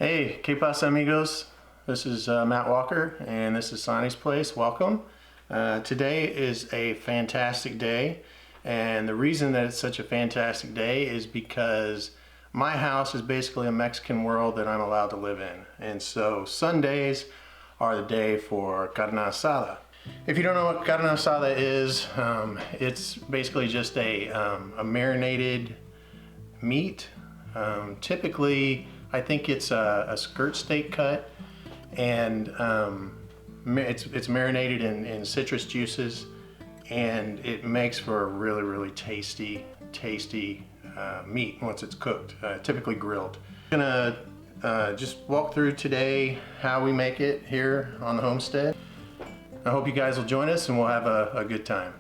Hey, ¿qué pasa, amigos? This is Matt Walker, and this is Sonnie's Place. Welcome. Today is a fantastic day, and the reason that it's such a fantastic day is because my house is basically a Mexican world that I'm allowed to live in. And so Sundays are the day for Carne Asada. If you don't know what Carne Asada is, it's basically just a marinated meat. Typically, I think it's a skirt steak cut, and it's marinated in citrus juices, and it makes for a really tasty meat once it's cooked, typically grilled. I'm gonna just walk through today how we make it here on the homestead. I hope you guys will join us and we'll have a good time.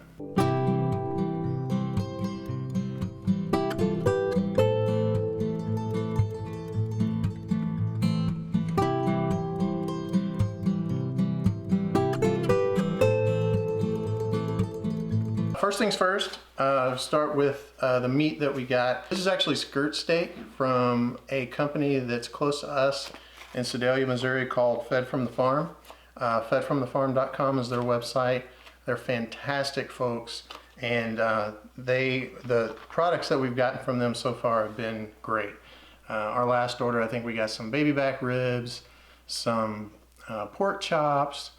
First things first, start with the meat that we got. This is actually skirt steak from a company that's close to us in Sedalia, Missouri called Fed From The Farm. Fedfromthefarm.com is their website. They're fantastic folks, and the products that we've gotten from them so far have been great. Our last order, I think we got some baby back ribs, some pork chops,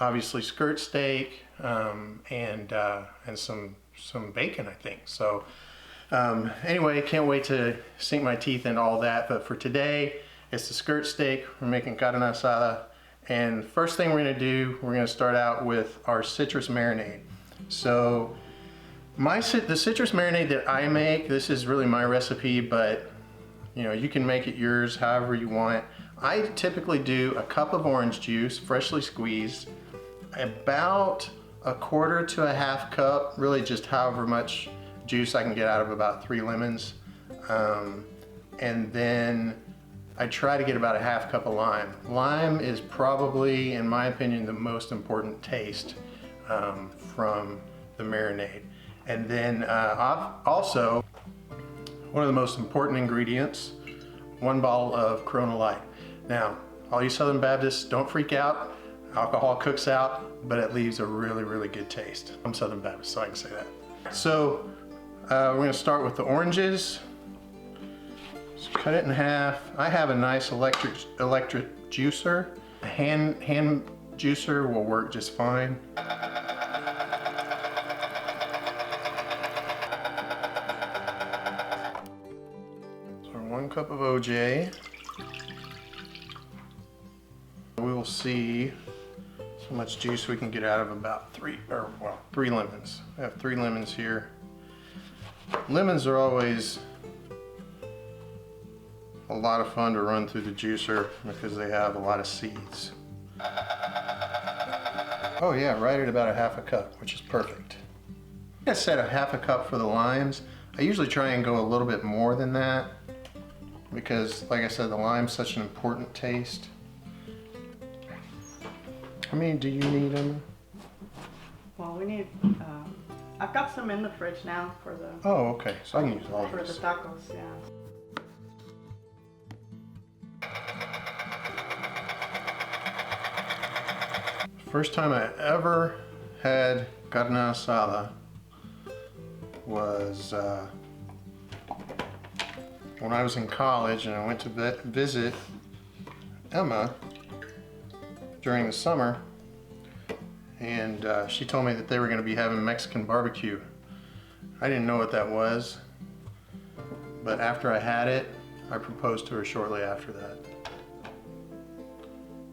obviously skirt steak, and some bacon, I think. So anyway, can't wait to sink my teeth into all that. But for today, it's the skirt steak. We're making carne asada. And first thing we're gonna do, we're gonna start out with our citrus marinade. So the citrus marinade that I make, this is really my recipe, but you can make it yours however you want. I typically do a cup of orange juice, freshly squeezed, about a quarter to a half cup, really just however much juice I can get out of about 3 lemons. And then I try to get about a half cup of lime. Lime is probably, in my opinion, the most important taste from the marinade. And then also, one of the most important ingredients, 1 bottle of Corona Light. Now, all you Southern Baptists, don't freak out. Alcohol cooks out, but it leaves a really good taste. I'm Southern Baptist, so I can say that. So we're gonna start with the oranges. Just cut it in half. I have a nice electric juicer. A hand juicer will work just fine. So 1 cup of OJ. We will see how much juice we can get out of about 3 lemons. I have 3 lemons here. Lemons are always a lot of fun to run through the juicer because they have a lot of seeds. Oh yeah, right at about a half a cup, which is perfect. I said a half a cup for the limes. I usually try and go a little bit more than that because, like I said, the lime's such an important taste. How many do you need, Emma? Well, we need, I've got some in the fridge now for the... Oh, okay, so I can use all for these. the tacos, yeah. First time I ever had carne asada was when I was in college, and I went to visit Emma during the summer, and she told me that they were going to be having Mexican barbecue. I didn't know what that was, but after I had it, I proposed to her shortly after that.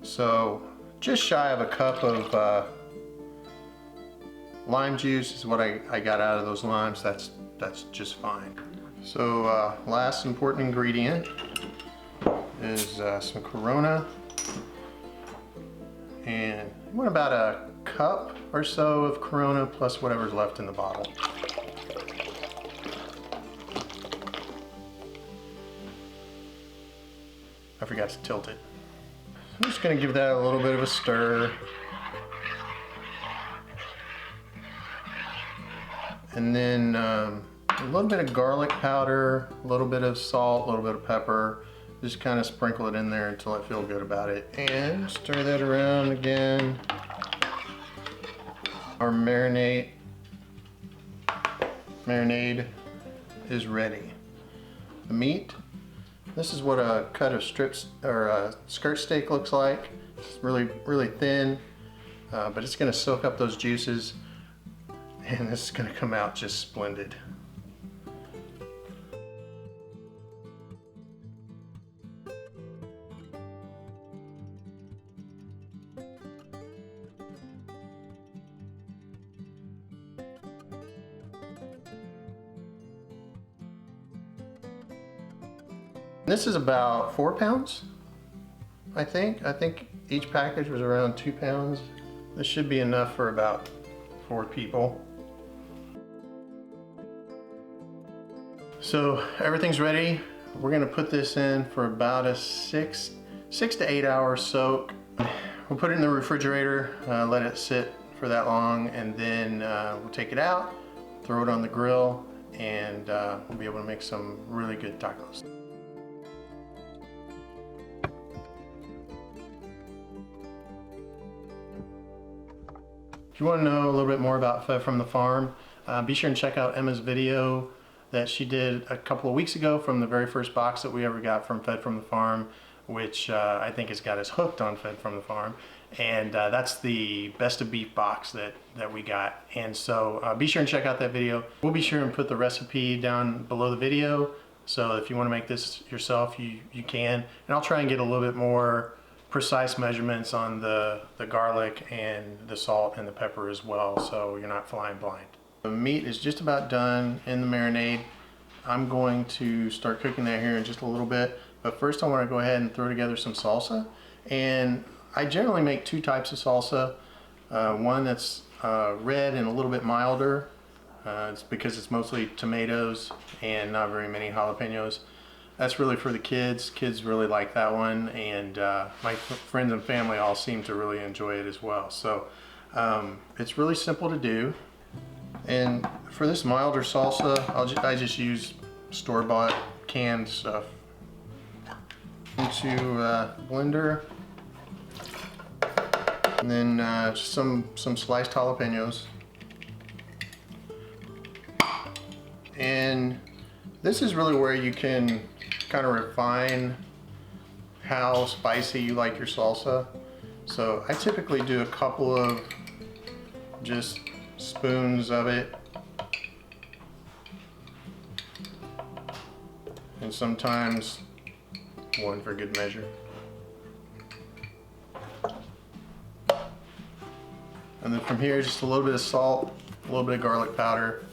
So just shy of a cup of lime juice is what I got out of those limes. That's just fine. So last important ingredient is some Corona, and I want about a cup or so of Corona plus whatever's left in the bottle. I forgot to tilt it. I'm just going to give that a little bit of a stir. And then a little bit of garlic powder, a little bit of salt, a little bit of pepper, Just kind of sprinkle it in there until I feel good about it. And stir that around again. Our marinade is ready. The meat, this is what a cut of strips or a skirt steak looks like. It's really thin, but it's gonna soak up those juices and this is gonna come out just splendid. This is about 4 pounds, I think. I think each package was around 2 pounds. This should be enough for about 4 people. So everything's ready. We're gonna put this in for about a 6 to 8 hour soak. We'll put it in the refrigerator, let it sit for that long, and then we'll take it out, throw it on the grill, and we'll be able to make some really good tacos. If you want to know a little bit more about Fed from the Farm, be sure and check out Emma's video that she did a couple of weeks ago from the very first box that we ever got from Fed from the Farm, which I think has got us hooked on Fed from the Farm. And that's the best of beef box that we got. And so be sure and check out that video. We'll be sure and put the recipe down below the video. So if you want to make this yourself, you can. And I'll try and get a little bit more precise measurements on the garlic and the salt and the pepper as well, so you're not flying blind. The meat is just about done in the marinade. I'm going to start cooking that here in just a little bit, but first I want to go ahead and throw together some salsa. And I generally make 2 types of salsa. One that's red and a little bit milder. It's because it's mostly tomatoes and not very many jalapenos. That's really for the kids. Kids really like that one, and my friends and family all seem to really enjoy it as well. So it's really simple to do. And for this milder salsa, I just use store-bought canned stuff. Into a blender, and then just some sliced jalapenos. And this is really where you can kind of refine how spicy you like your salsa. So I typically do a couple of just spoons of it, and sometimes 1 for good measure. And then from here, just a little bit of salt, a little bit of garlic powder.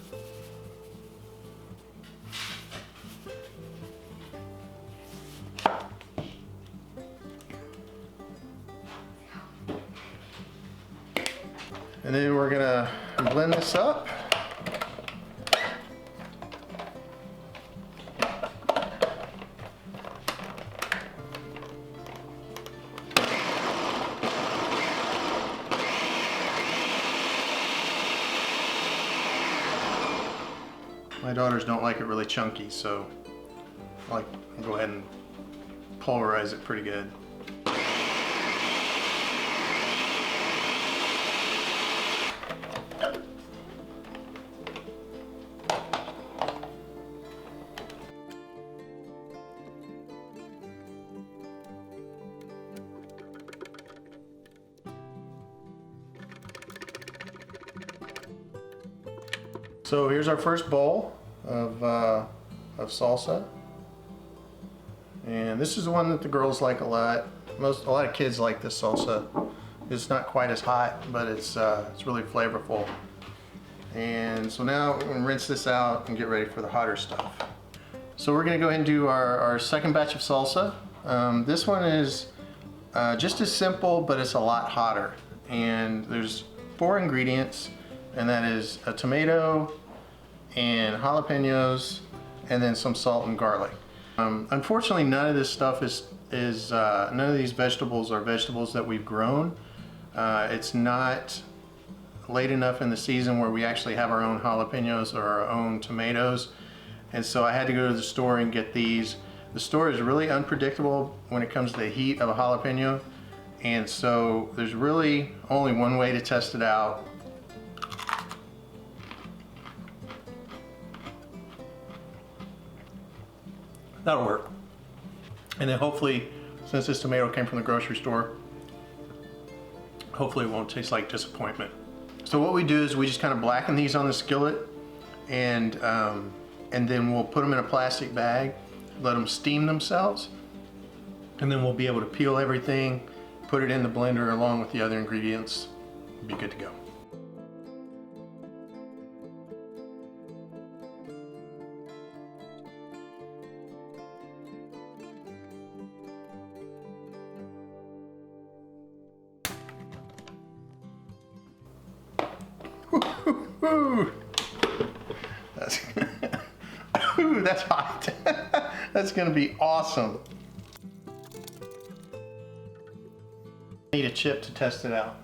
And then we're gonna blend this up. My daughters don't like it really chunky, so I'll go ahead and pulverize it pretty good. So here's our first bowl of salsa, and this is the one that the girls like a lot. A lot of kids like this salsa. It's not quite as hot, but it's really flavorful. And so now we're gonna rinse this out and get ready for the hotter stuff. So we're gonna go ahead and do our second batch of salsa. This one is just as simple, but it's a lot hotter. And there's 4 ingredients. And that is a tomato and jalapenos, and then some salt and garlic. Unfortunately, none of this stuff none of these vegetables are vegetables that we've grown. It's not late enough in the season where we actually have our own jalapenos or our own tomatoes, and so I had to go to the store and get these. The store is really unpredictable when it comes to the heat of a jalapeno, and so there's really only one way to test it out. That'll work. And then hopefully, since this tomato came from the grocery store, hopefully it won't taste like disappointment. So what we do is we just kind of blacken these on the skillet, and then we'll put them in a plastic bag, let them steam themselves, and then we'll be able to peel everything, put it in the blender along with the other ingredients, be good to go. Ooh, that's hot. That's gonna be awesome. Need a chip to test it out.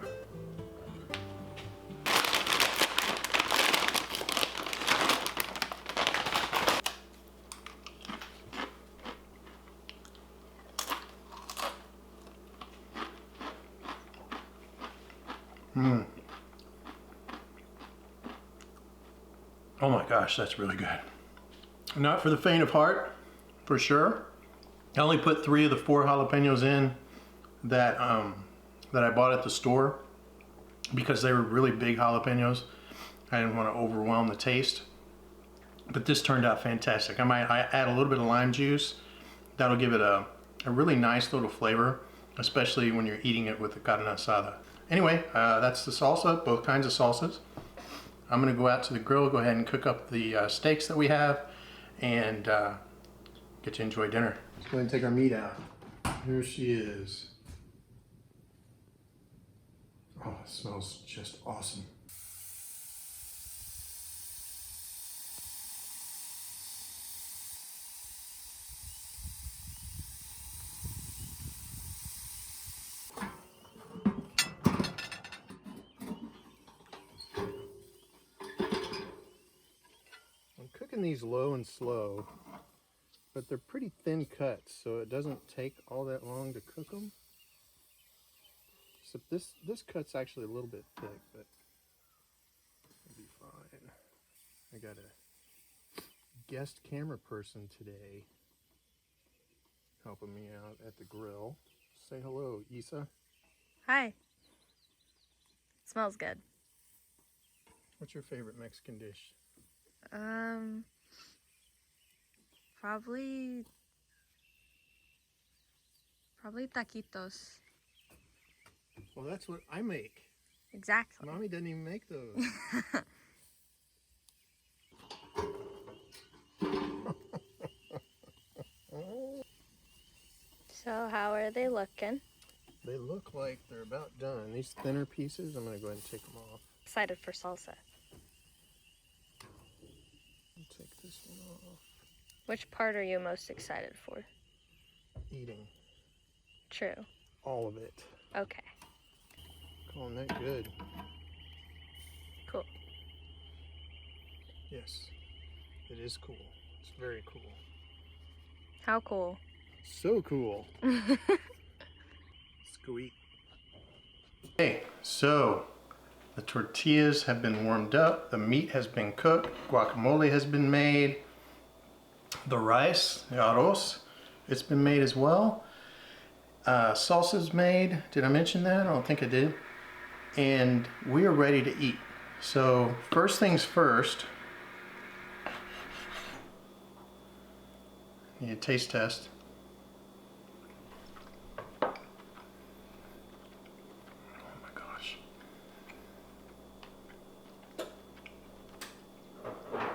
Oh my gosh, that's really good. Not for the faint of heart, for sure. I only put 3 of the 4 jalapenos in that that I bought at the store because they were really big jalapenos. I didn't want to overwhelm the taste, but this turned out fantastic. I might add a little bit of lime juice. That'll give it a really nice little flavor, especially when you're eating it with the carne asada. Anyway, that's the salsa, both kinds of salsas. I'm gonna go out to the grill, go ahead and cook up the steaks that we have, and get to enjoy dinner. Let's go ahead and take our meat out. Here she is. Oh, it smells just awesome. I'm cooking these low and slow, but they're pretty thin cuts, so it doesn't take all that long to cook them. So this cut's actually a little bit thick, but it'll be fine. I got a guest camera person today helping me out at the grill. Say hello, Isa. Hi. Smells good. What's your favorite Mexican dish? Probably taquitos. Well, that's what I make. Exactly. Mommy doesn't even make those. So how are they looking? They look like they're about done. These thinner pieces, I'm going to go ahead and take them off. Excited for salsa. Take this one off. Which part are you most excited for? Eating. True. All of it. Okay. Calling that good. Cool. Yes. It is cool. It's very cool. How cool? So cool. Let's go eat. Okay, so the tortillas have been warmed up. The meat has been cooked. Guacamole has been made. The rice, the arroz, it's been made as well. Salsa's made. Did I mention that? I don't think I did. And we are ready to eat. So first things first, need a taste test. Oh my gosh.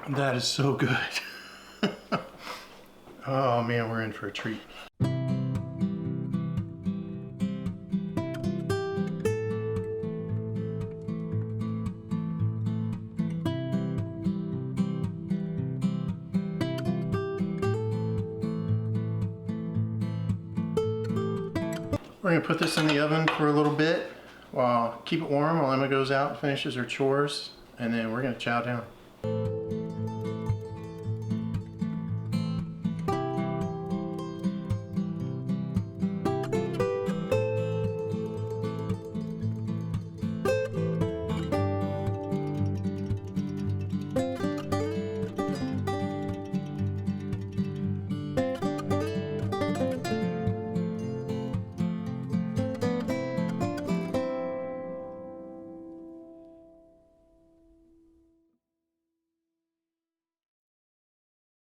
That is so good. Oh man, we're in for a treat. We're gonna put this in the oven for a little bit, while keep it warm while Emma goes out and finishes her chores, and then we're gonna chow down.